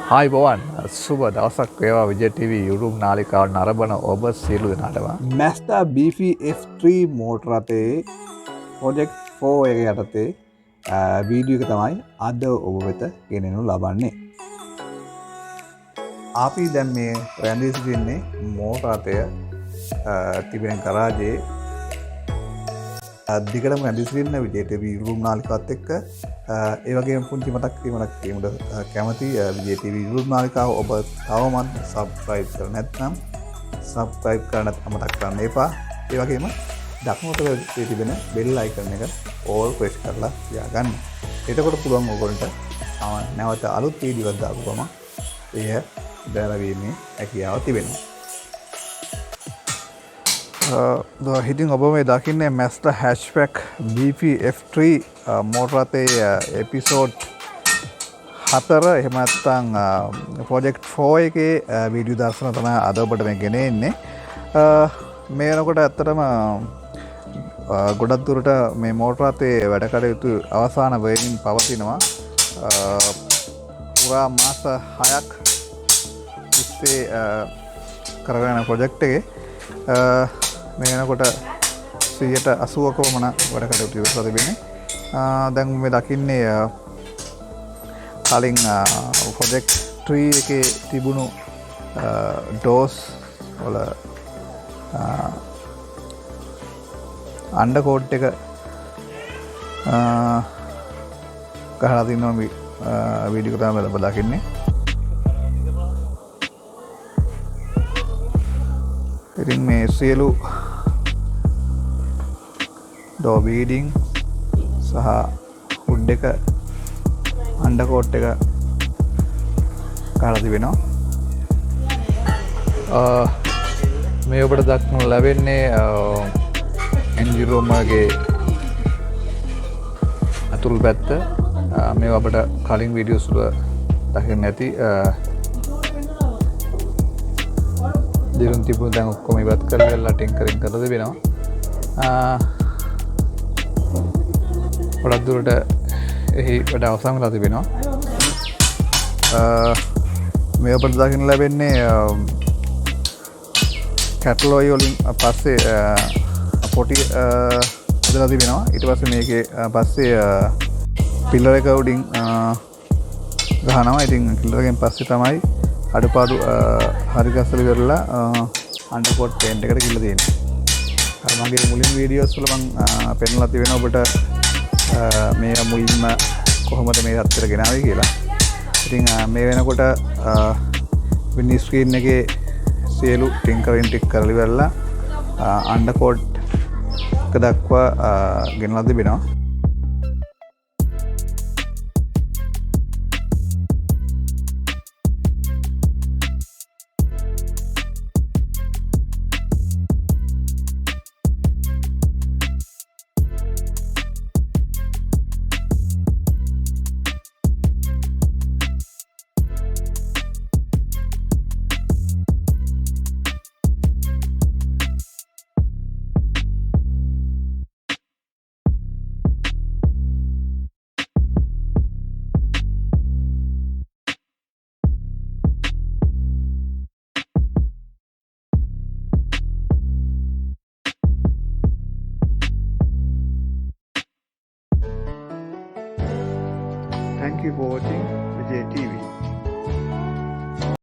Hi බෝවන් සුබ දවසක් වේවා විජය TV YouTube නාලිකාවට නරඹන ඔබ සියලු දෙනාටම Mazda BF3 මෝටර රථයේ ප්‍රොජෙක්ට් 4 එක යටතේ වීඩියෝ එක තමයි අද ඔබ වෙත ගෙනෙනු ලබන්නේ. අපි දැන් මේ රැඳී සිටින්නේ මෝටර රථය තිබෙන ගරාජයේ දිගටම රැඳී සිටින විජය TV YouTube නාලිකාවත් එක්ක ඒ වගේම පුංචි මතක් කිරීමක් කියමුද කැමති විජය TV YouTube නාලිකාව ඔබ තවමත් subscribe කරලා නැත්නම් subscribe කරන්න අමතක කරන්න එපා. ඒ වගේම දකුණට තිබෙන bell icon එක all press කරලා තියාගන්න. එතකොට පුළුවන් ඔයගොල්ලන්ට නැවත අලුත් වීඩියෝ එකක් දාපු ගමන් එය දැනවීමේ හැකියාව තිබෙනවා. හිටින් ඔබ මේ දකින්නේ Mazda hatchback BF3 මෝටර රථයේ එපිසෝඩ් 4 එහෙම නැත්නම් ප්‍රොජෙක්ට් 4 එකේ වීඩියෝ දර්ශන තමයි අද ඔබට මේ ගෙන එන්නේ. මේ වෙනකොට ඇත්තටම ගොඩක් දුරට මේ මෝටර රථයේ වැඩ කටයුතු අවසාන වෙමින් පවතිනවා. පුරා මාස 6ක් තිස්සේ කරගෙන යන ප්‍රොජෙක්ට් එකේ මේ වෙනකොට 80%ක වමන වැඩ කටයුතු ඉවරලා තිබෙන්නේ. දැන් මේ දකින්නේ කලින් ප්‍රොජෙක්ට් 3 එකේ තිබුණු ඩෝස් වල අන්ඩර් කෝට් එක ගහලා තිනවා වීඩියෝ එක තමයි ඔබ දකින්නේ. ඉතින් මේ සියලු ඩෝ බීඩින් සහ හුඩ් එක අන්ඩර් කෝට් එක ගහලා තිබෙනවා. මේ ඔබට දක්නු ලැබෙන්නේ එන්ජින් රූම් එකේ අතුරු පැත්ත. මේ අපිට කලින් වීඩියෝස් වල දකින්න ඇති. දිරුම් තිබුණ දැන් ඔක්කොම ඉවත් කරලා ටින්කරින් කරලා තිබෙනවා. ගොඩක් දුරට එහි වැඩ අවසන් වෙලා තිබෙනවා. මේ අපිට දකින්න ලැබෙන්නේ කැටලොයි වලින් පස්සේ පොටි හදලා තිබෙනවා. ඊට පස්සේ මේකේ පස්සේ පිල්ලර් එක උඩින් ගහනවා. ඉතින් පිල්ලර් එකෙන් පස්සේ තමයි අඩුපාඩු හරි ගස්සලා ඉවරලා අන්ඩර් කෝට් පේන්ට් එකට ගිහලා තියෙන්නේ. අර මගේ මුලින් වීඩියෝස් වල මම පෙන්නලා තියෙනවා ඔබට මේ මුලින්ම කොහොමද මේ හත්තර ගෙනාවේ කියලා. ඉතින් මේ වෙනකොට වින්ඩි ස්ක්‍රීන් එකේ සියලු ටින්කරින් ටික කරලා ඉවරලා අන්ඩර් කෝට් එක දක්වා ගෙනලා තිබෙනවා. Thank you for watching Vijay TV.